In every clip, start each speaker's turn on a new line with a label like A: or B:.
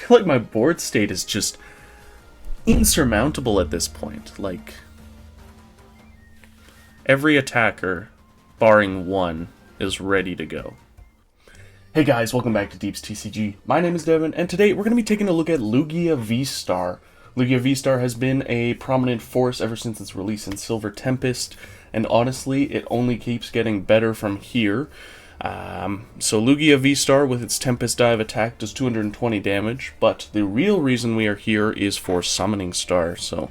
A: feel like my board state is just insurmountable at this point. Like, every attacker, barring one, is ready to go. Hey guys, welcome back to Deep's TCG. My name is Devan, and today we're going to be taking a look at Lugia VSTAR. Lugia VSTAR has been a prominent force ever since its release in Silver Tempest, and honestly, it only keeps getting better from here. So Lugia VSTAR with its Tempest Dive attack does 220 damage, but the real reason we are here is for Summoning Star. So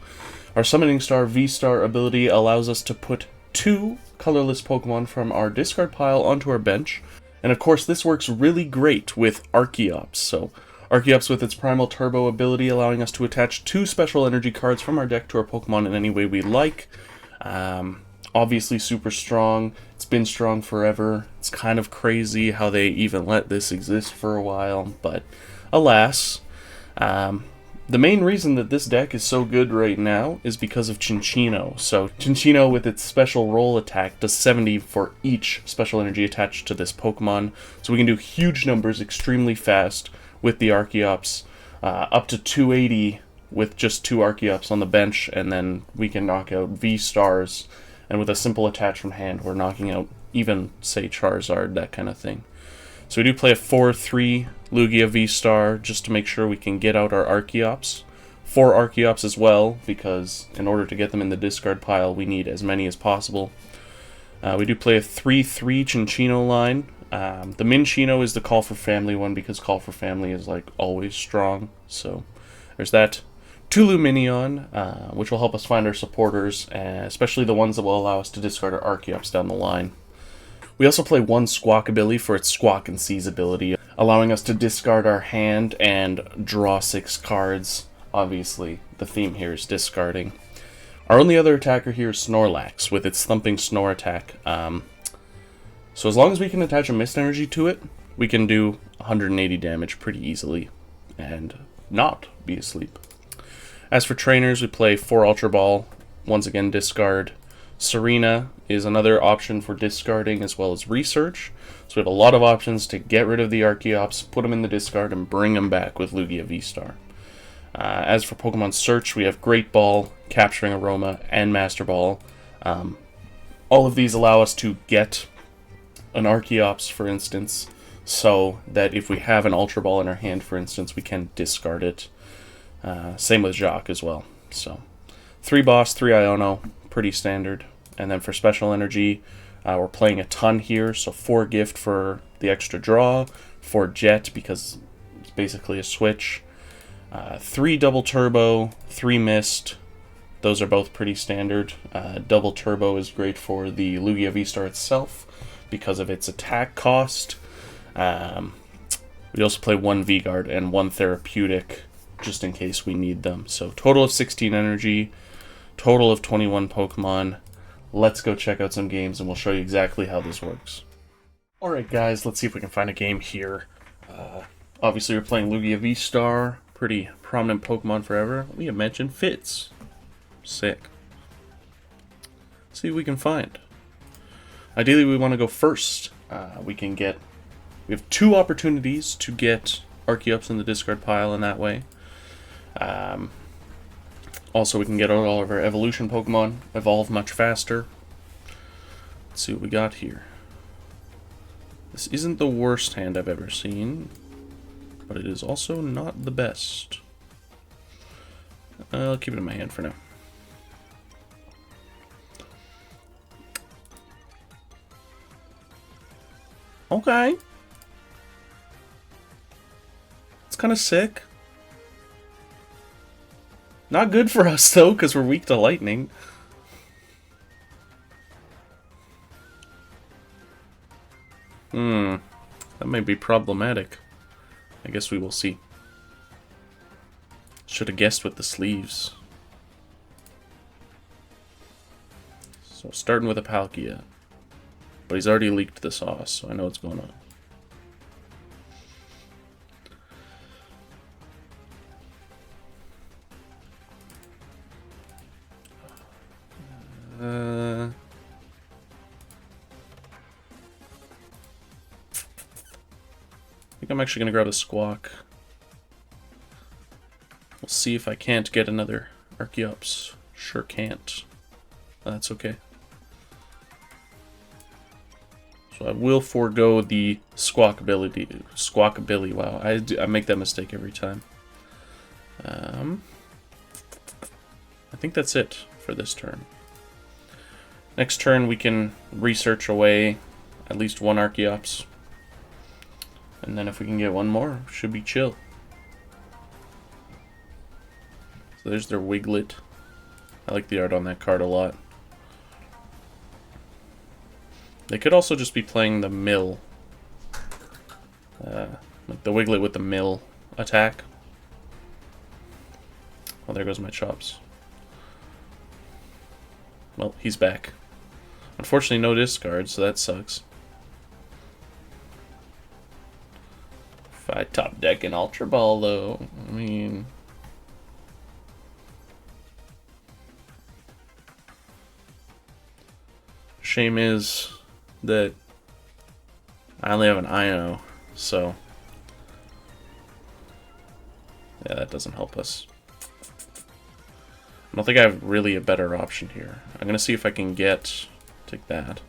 A: our Summoning Star VSTAR ability allows us to put 2 colorless Pokemon from our discard pile onto our bench. And of course, this works really great with Archeops. So, Archeops with its Primal Turbo ability allowing us to attach 2 special energy cards from our deck to our Pokemon in any way we like. Obviously super strong. It's been strong forever. It's kind of crazy how they even let this exist for a while, but alas. The main reason that this deck is so good right now is because of Cinccino. So Cinccino with its special roll attack does 70 for each special energy attached to this Pokemon. So we can do huge numbers extremely fast with the Archeops, up to 280 with just 2 Archeops on the bench, and then we can knock out V-Stars, and with a simple attach from hand we're knocking out even, say, Charizard, that kind of thing. So we do play a 4-3 Lugia VSTAR just to make sure we can get out our Archeops. 4 Archeops as well, because in order to get them in the discard pile, we need as many as possible. We do play a 3-3 Cinccino line. The Minccino is the Call for Family one, because Call for Family is, like, always strong. So there's that. 2 Luminion, which will help us find our supporters, especially the ones that will allow us to discard our Archeops down the line. We also play 1 Squawkabilly for its Squawk and Seize ability, allowing us to discard our hand and draw 6 cards. Obviously, the theme here is discarding. Our only other attacker here is Snorlax with its Thumping Snore attack. So as long as we can attach a Mist Energy to it, we can do 180 damage pretty easily and not be asleep. As for trainers, we play 4 Ultra Ball, once again discard. Serena is another option for discarding as well as research. So we have a lot of options to get rid of the Archeops, put them in the discard, and bring them back with Lugia VSTAR. As for Pokemon Search, we have Great Ball, Capturing Aroma, and Master Ball. All of these allow us to get an Archeops, for instance, so that if we have an Ultra Ball in our hand, for instance, we can discard it. Same with Jacques as well. So 3 Boss, 3 Iono, pretty standard. And then for special energy, we're playing a ton here. So 4 Gift for the extra draw, 4 Jet because it's basically a switch, 3 Double Turbo, 3 Mist. Those are both pretty standard. Double Turbo is great for the Lugia VSTAR itself because of its attack cost. We also play 1 V-Guard and 1 Therapeutic just in case we need them. So total of 16 energy, total of 21 Pokemon. Let's go check out some games and we'll show you exactly how this works. Alright guys, let's see if we can find a game here. Obviously we're playing Lugia VSTAR, pretty prominent Pokemon forever. We have mentioned Fitz. Sick. Let's see what we can find. Ideally we want to go first. We have 2 opportunities to get Archeops in the discard pile in that way. Also, we can get all of our evolution Pokemon evolve much faster. Let's see what we got here. This isn't the worst hand I've ever seen, but it is also not the best. I'll keep it in my hand for now. Okay. It's kind of sick. Not good for us, though, because we're weak to lightning. That may be problematic. I guess we will see. Should have guessed with the sleeves. So, starting with a Palkia. But he's already leaked the sauce, so I know what's going on. I think I'm actually going to grab a Squawk. We'll see if I can't get another Archeops. Sure can't. That's okay. So I will forego the squawkability. Wow, I make that mistake every time. I think that's it for this turn. Next turn we can research away at least one Archeops. And then if we can get one more, should be chill. So there's their Wiglet. I like the art on that card a lot. They could also just be playing the mill. Like the Wiglet with the mill attack. Oh, there goes my chops. Well, he's back. Unfortunately, no discard, so that sucks. If I top deck an Ultra Ball, though, I mean... Shame is that I only have an Io, so... Yeah, that doesn't help us. I don't think I have really a better option here. I'm going to see if I can take that.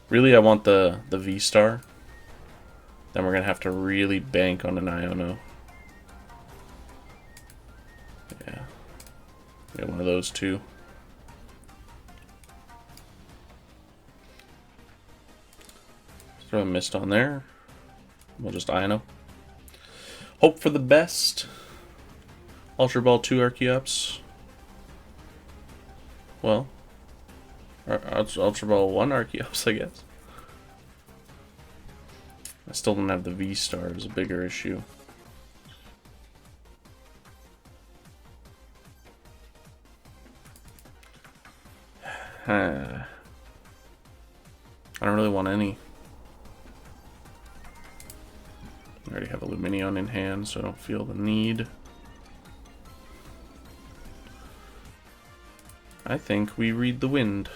A: Really, I want the V-Star. Then we're going to have to really bank on an Iono. Yeah. Get one of those two. Throw a mist on there. We'll just Iono. Hope for the best. Ultra Ball 2 Archeops. Well, Ultra Ball 1 Archeops, I guess. I still don't have the V-Star, is a bigger issue. I don't really want any. I already have a Luminion in hand, so I don't feel the need. I think we read the wind.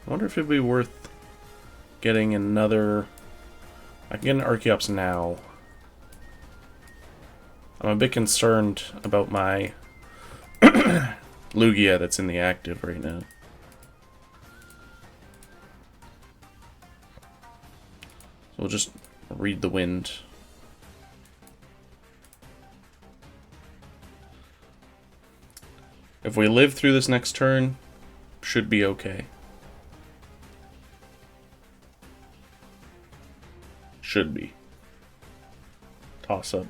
A: I wonder if it'd be worth getting another... I can get an Archeops now. I'm a bit concerned about my Lugia that's in the active right now. So we'll just read the wind. If we live through this next turn, should be okay. Should be. Toss up.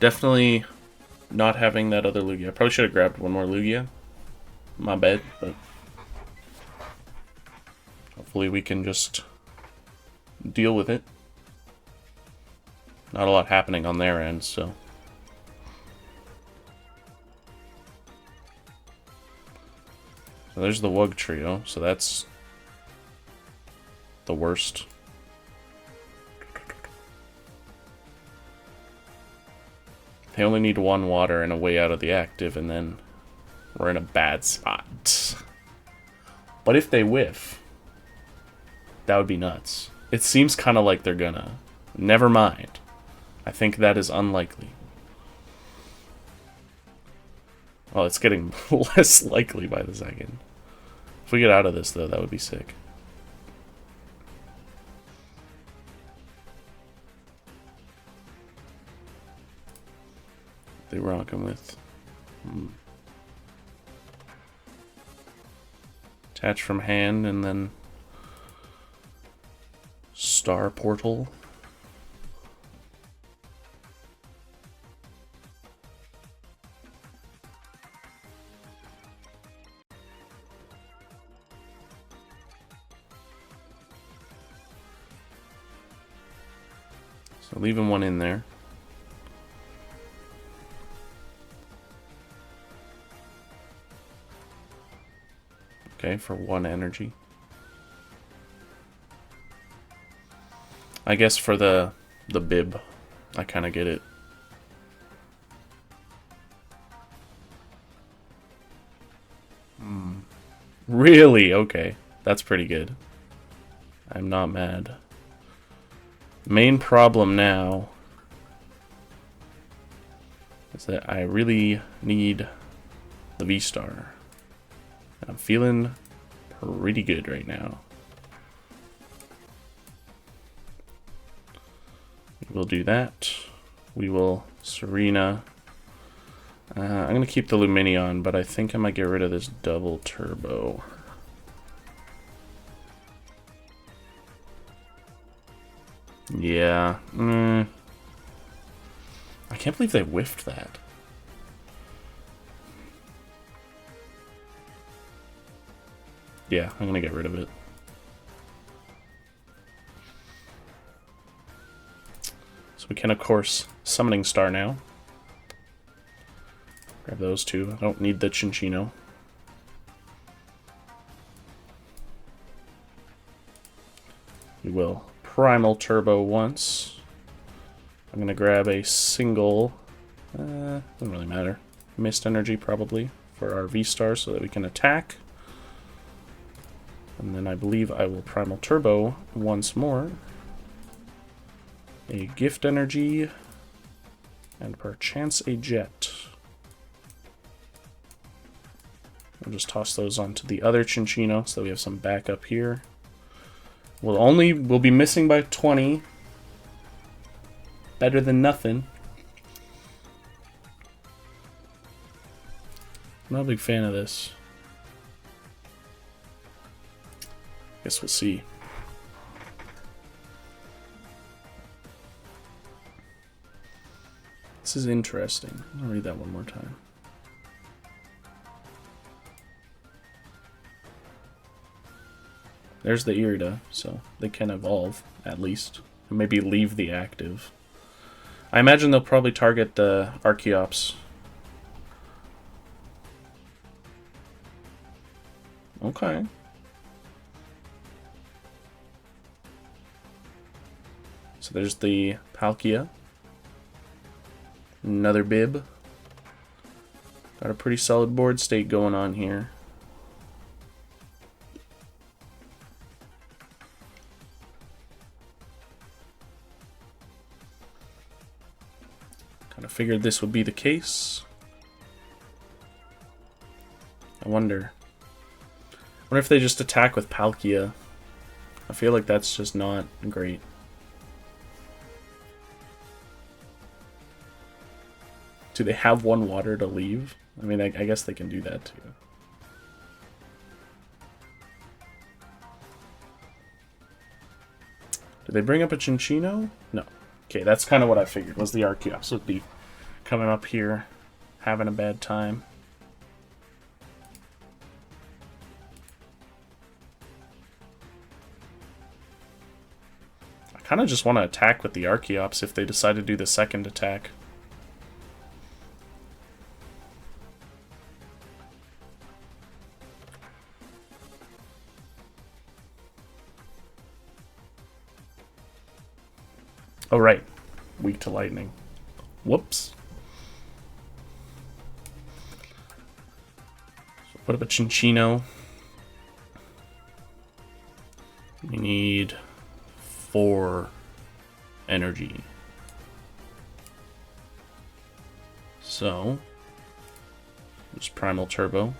A: Definitely not having that other Lugia. I probably should have grabbed one more Lugia. My bad, but hopefully we can just deal with it. Not a lot happening on their end, so. So there's the Wug trio, so that's the worst. They only need one water and a way out of the active, and then we're in a bad spot. But if they whiff, that would be nuts. It seems kind of like they're gonna. Never mind. I think that is unlikely. Well, it's getting less likely by the second. If we get out of this, though, that would be sick. They rock him with... Attach from hand, and then... Star Portal. So leaving one in there. Okay, for one energy. I guess for the bib, I kind of get it. Really? Okay. That's pretty good. I'm not mad. Main problem now is that I really need the V-Star. I'm feeling pretty good right now. We'll do that. We will Serena. I'm going to keep the Luminion, but I think I might get rid of this double turbo. Yeah. I can't believe they whiffed that. Yeah, I'm going to get rid of it. So we can, of course, Summoning Star now. Grab those two. I don't need the Cinccino. We will Primal Turbo once. I'm going to grab a single, doesn't really matter, Mist Energy probably for our V-Star so that we can attack. And then I believe I will Primal Turbo once more. A Gift Energy, and perchance a Jet. We'll just toss those onto the other Cinccino so that we have some backup here. We'll be missing by 20. Better than nothing. I'm not a big fan of this. Guess we'll see. This is interesting. I'll read that one more time. There's the Irida, so they can evolve, at least. And maybe leave the active. I imagine they'll probably target the Archeops. Okay. So there's the Palkia. Another Bib. Got a pretty solid board state going on here. Kind of figured this would be the case. I wonder if they just attack with Palkia. I feel like that's just not great. Do they have one water to leave? I mean, I guess they can do that too. Did they bring up a Cinccino? No. Okay, that's kind of what I figured, was the Archeops would be coming up here, having a bad time. I kind of just want to attack with the Archeops if they decide to do the second attack. Oh, right. Weak to lightning. Whoops. So put up a Cinccino. We need 4 energy. So, just Primal Turbo.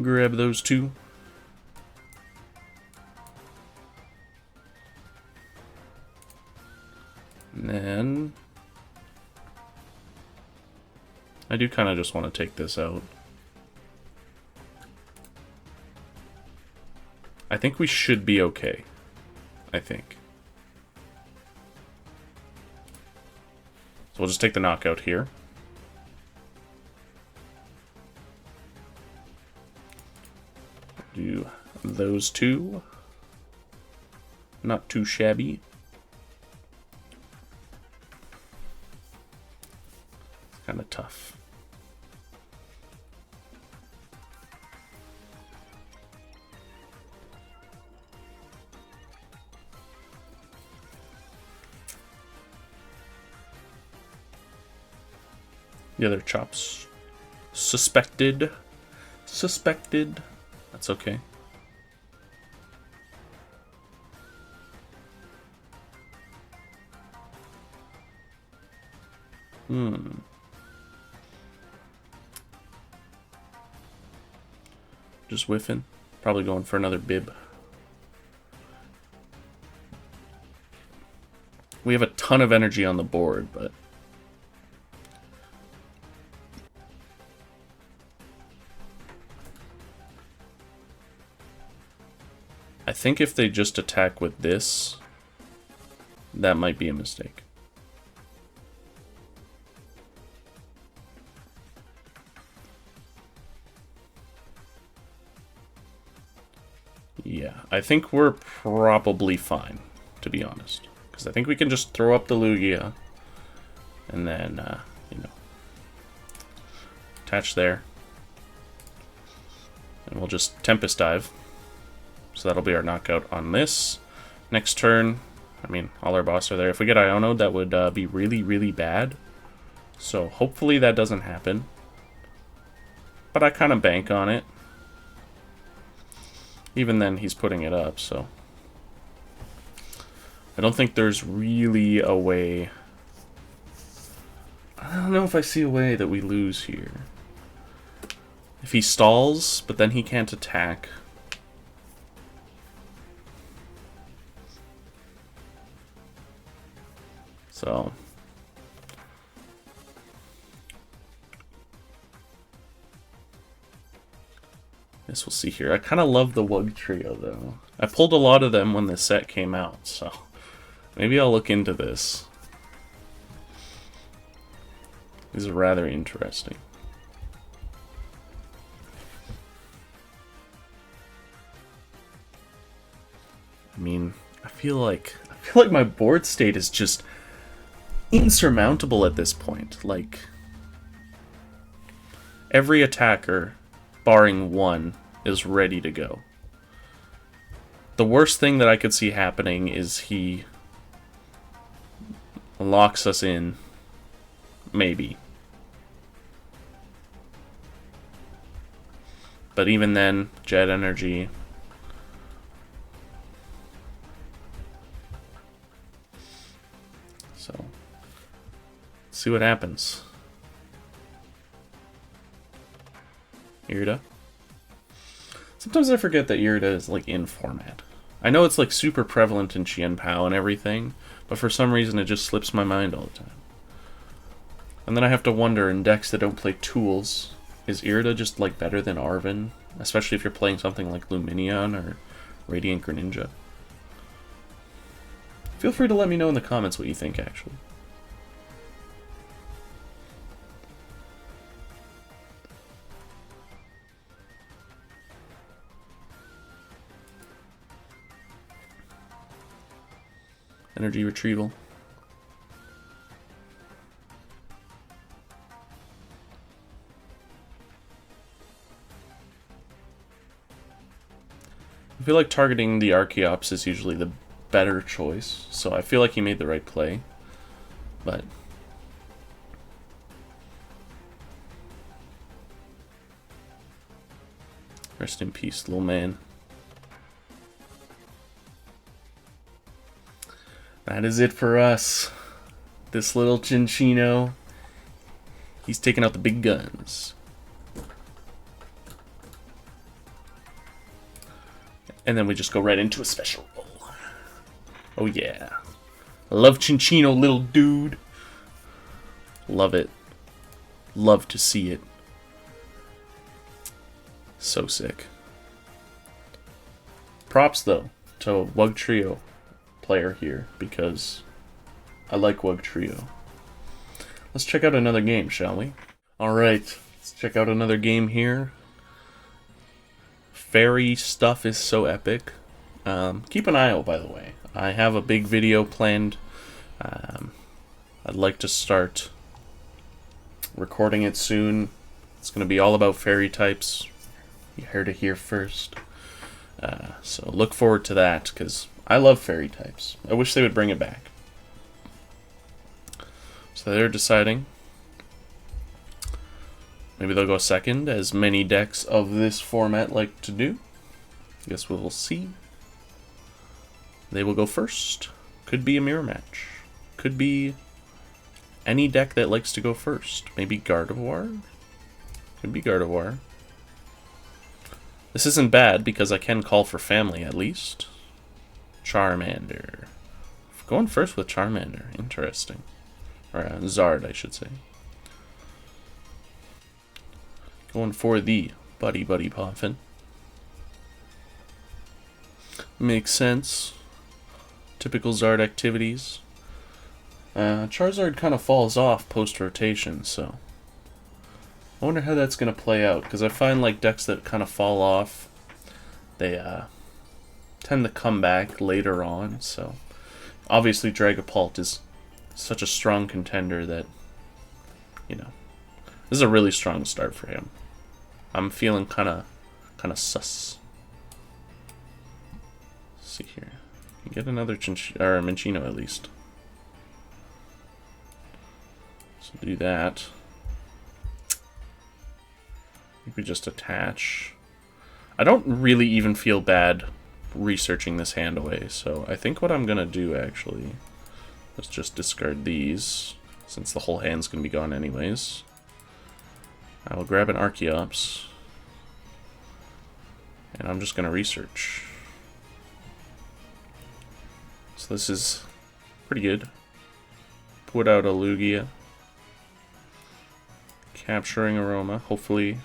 A: Grab those 2. And then I do kind of just want to take this out. I think we should be okay. I think. So we'll just take the knockout here. Do those 2. Not too shabby. Kind of tough. The other chops suspected. That's okay. Just whiffing. Probably going for another bib. We have a ton of energy on the board, but... I think if they just attack with this, that might be a mistake. Yeah, I think we're probably fine, to be honest. Because I think we can just throw up the Lugia, and then, you know, attach there. And we'll just Tempest Dive. So that'll be our knockout on this. Next turn, I mean, all our bosses are there. If we get Iono, that would be really, really bad. So hopefully that doesn't happen. But I kind of bank on it. Even then, he's putting it up, so... I don't think there's really a way... I don't know if I see a way that we lose here. If he stalls, but then he can't attack... So... Guess we'll see here. I kind of love the Wug Trio, though. I pulled a lot of them when the set came out, so... Maybe I'll look into this. These are rather interesting. I mean, I feel like my board state is just insurmountable at this point. Like, every attacker, barring one, is ready to go. The worst thing that I could see happening is he locks us in, maybe. But even then, jet energy. So, let's see what happens. Irida. Sometimes I forget that Irida is like in format. I know it's like super prevalent in Qian Pao and everything, but for some reason it just slips my mind all the time. And then I have to wonder, in decks that don't play tools, is Irida just like better than Arven? Especially if you're playing something like Luminion or Radiant Greninja. Feel free to let me know in the comments what you think, actually. Energy retrieval. I feel like targeting the Archeops is usually the better choice, so I feel like he made the right play, but... Rest in peace, little man. That is it for us. This little Cinccino, he's taking out the big guns. And then we just go right into a special roll. Oh yeah. Love Cinccino, little dude. Love it. Love to see it. So sick. Props, though, to Wug Trio player here, because I like Wug Trio. Let's check out another game, shall we? Alright, let's check out another game here. Fairy stuff is so epic. Keep an eye out, by the way. I have a big video planned. I'd like to start recording it soon. It's going to be all about fairy types. You heard it here first. So look forward to that, because I love fairy types. I wish they would bring it back. So they're deciding. Maybe they'll go second, as many decks of this format like to do. Guess we'll see. They will go first. Could be a mirror match. Could be any deck that likes to go first. Maybe Gardevoir? Could be Gardevoir. This isn't bad because I can call for family at least. Charmander. Going first with Charmander. Interesting. Or Zard, I should say. Going for the Buddy Poffin. Makes sense. Typical Zard activities. Charizard kind of falls off post-rotation, so... I wonder how that's going to play out, because I find like decks that kind of fall off, they tend to come back later on, so... Obviously Dragapult is such a strong contender that, you know, this is a really strong start for him. I'm feeling kind of sus. Let's see here. Get another Cinccino at least. So do that. We just attach. I don't really even feel bad researching this hand away, so I think what I'm gonna do actually is just discard these, since the whole hand's gonna be gone anyways. I will grab an Archeops, and I'm just gonna research. So this is pretty good. Put out a Lugia. Capturing Aroma, hopefully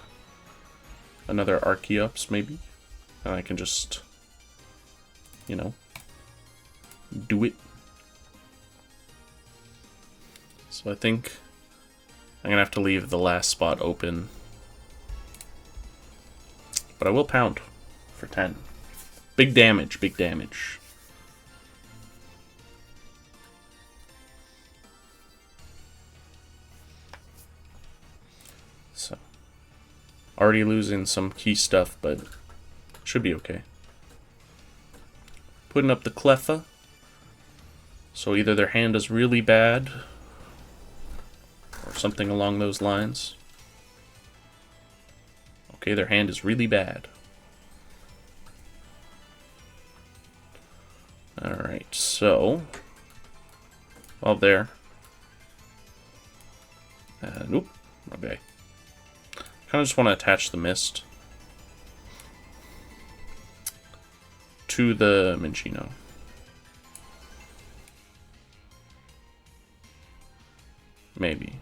A: another Archeops maybe, and I can just, you know, do it. So I think I'm gonna have to leave the last spot open, but I will pound for 10. Big damage, big damage. So, already losing some key stuff, but should be okay. Putting up the Cleffa. So either their hand is really bad, or something along those lines. Okay, their hand is really bad. Alright, so... Well, there. Nope. Okay. Kind of just want to attach the Mist to the Cinccino. Maybe.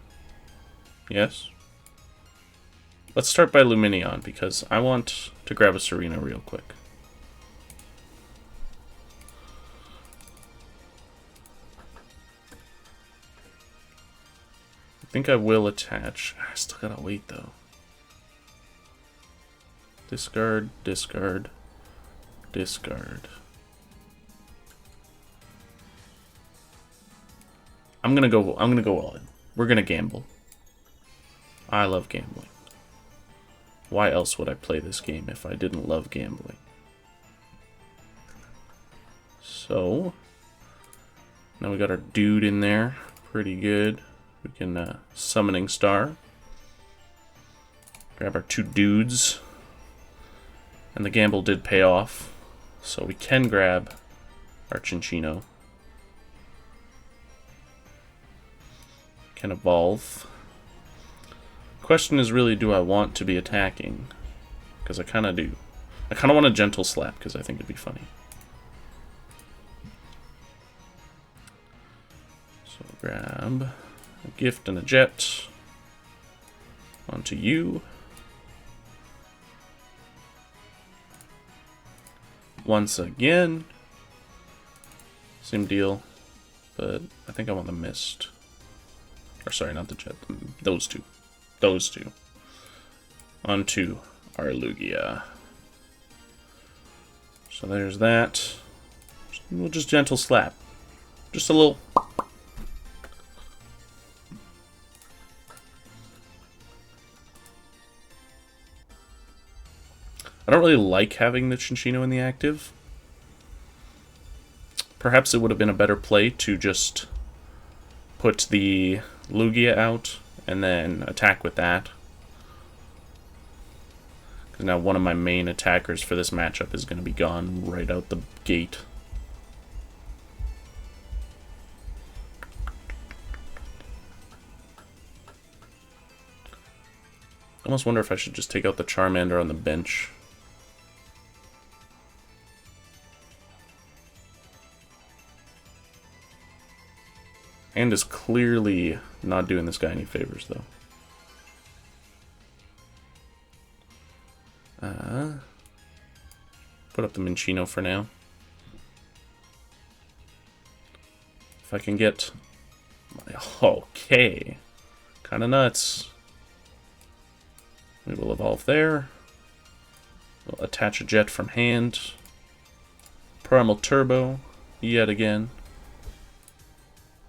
A: Yes? Let's start by Lumineon, because I want to grab a Serena real quick. I think I will attach. I still gotta wait, though. Discard, discard, discard. I'm gonna go all in. We're gonna gamble. I love gambling. Why else would I play this game if I didn't love gambling? So now we got our dude in there. Pretty good. We can Summoning Star. Grab our two dudes. And the gamble did pay off, so we can grab our Cinccino. Can evolve. Question is really, do I want to be attacking? Because I kind of do. I kind of want a Gentle Slap, because I think it'd be funny. So grab a Gift and a Jet. Onto you. Once again. Same deal. But I think I want the Mist. Or sorry, not the Jet. Those two. Those two. Onto our Lugia. So there's that. We'll just Gentle Slap. Just a little... I don't really like having the Cinccino in the active. Perhaps it would have been a better play to just put the Lugia out and then attack with that. Because now one of my main attackers for this matchup is going to be gone right out the gate. almost wonder if I should just take out the Charmander on the bench. Hand is clearly not doing this guy any favors, though. Put up the Cinccino for now. If I can get... Okay. Kind of nuts. We will evolve there. We'll attach a jet from hand. Primal Turbo, yet again.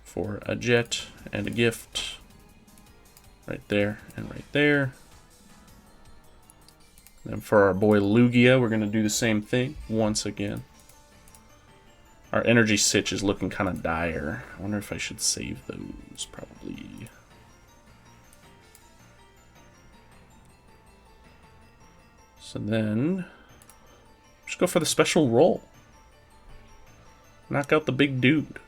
A: For a jet and a gift. Right there and right there. And for our boy Lugia, we're going to do the same thing once again. Our energy sitch is looking kind of dire. I wonder if I should save those, probably. So then, just go for the special roll. Knock out the big dude.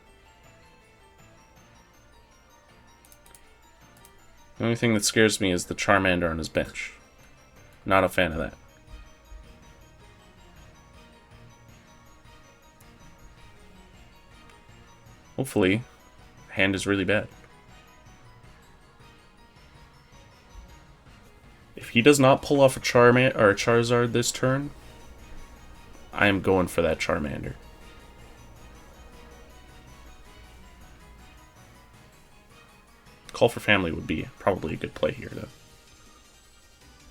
A: The only thing that scares me is the Charmander on his bench. Not a fan of that. Hopefully, hand is really bad. If he does not pull off a Charmander or a Charizard this turn, I am going for that Charmander. Call for Family would be probably a good play here, though.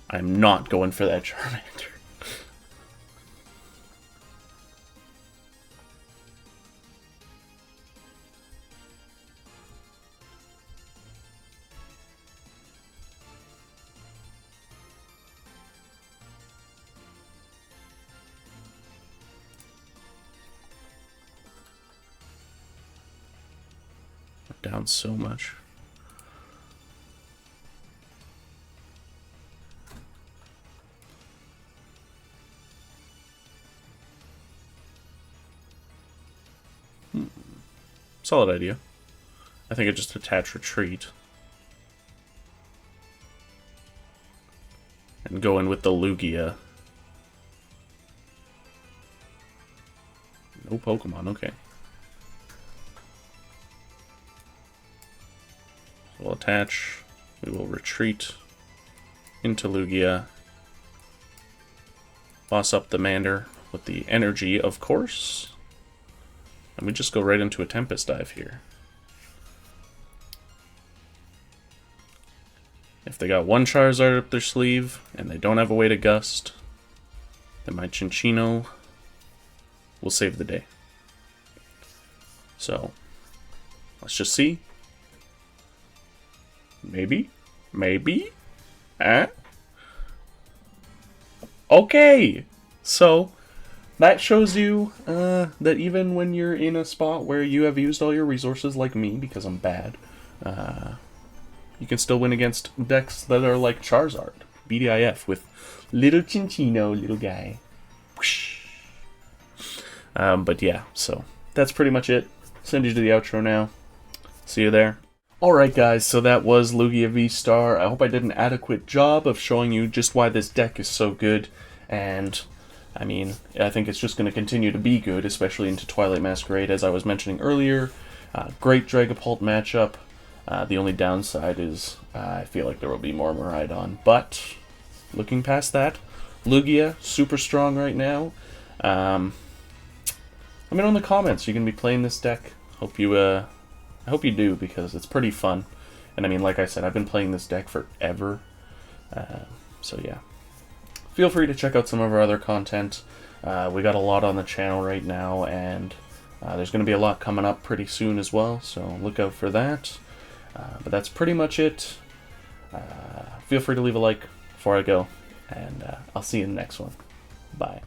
A: I'm not going for that Charmander. Down so much. Solid idea. I think I just attach retreat. And go in with the Lugia. No Pokemon, okay. So we'll attach. We will retreat into Lugia. Boss up the Mander with the energy, of course. And we just go right into a Tempest Dive here. If they got one Charizard up their sleeve, and they don't have a way to Gust, then my Cinccino will save the day. So, let's just see. Maybe? Maybe? Okay! So, that shows you that even when you're in a spot where you have used all your resources like me, because I'm bad, you can still win against decks that are like Charizard, BDIF, with little Cinccino, little guy. But yeah, so that's pretty much it. Send you to the outro now. See you there. Alright guys, so that was Lugia VSTAR. I hope I did an adequate job of showing you just why this deck is so good, and I mean, I think it's just going to continue to be good, especially into Twilight Masquerade, as I was mentioning earlier. Great Dragapult matchup. The only downside is I feel like there will be more Miraidon, but looking past that, Lugia, super strong right now. Let me know in the comments, you can be playing this deck. I hope you do, because it's pretty fun. And I mean, like I said, I've been playing this deck forever. So yeah. Feel free to check out some of our other content. We got a lot on the channel right now, and there's going to be a lot coming up pretty soon as well, so look out for that. But that's pretty much it. Feel free to leave a like before I go, and I'll see you in the next one. Bye.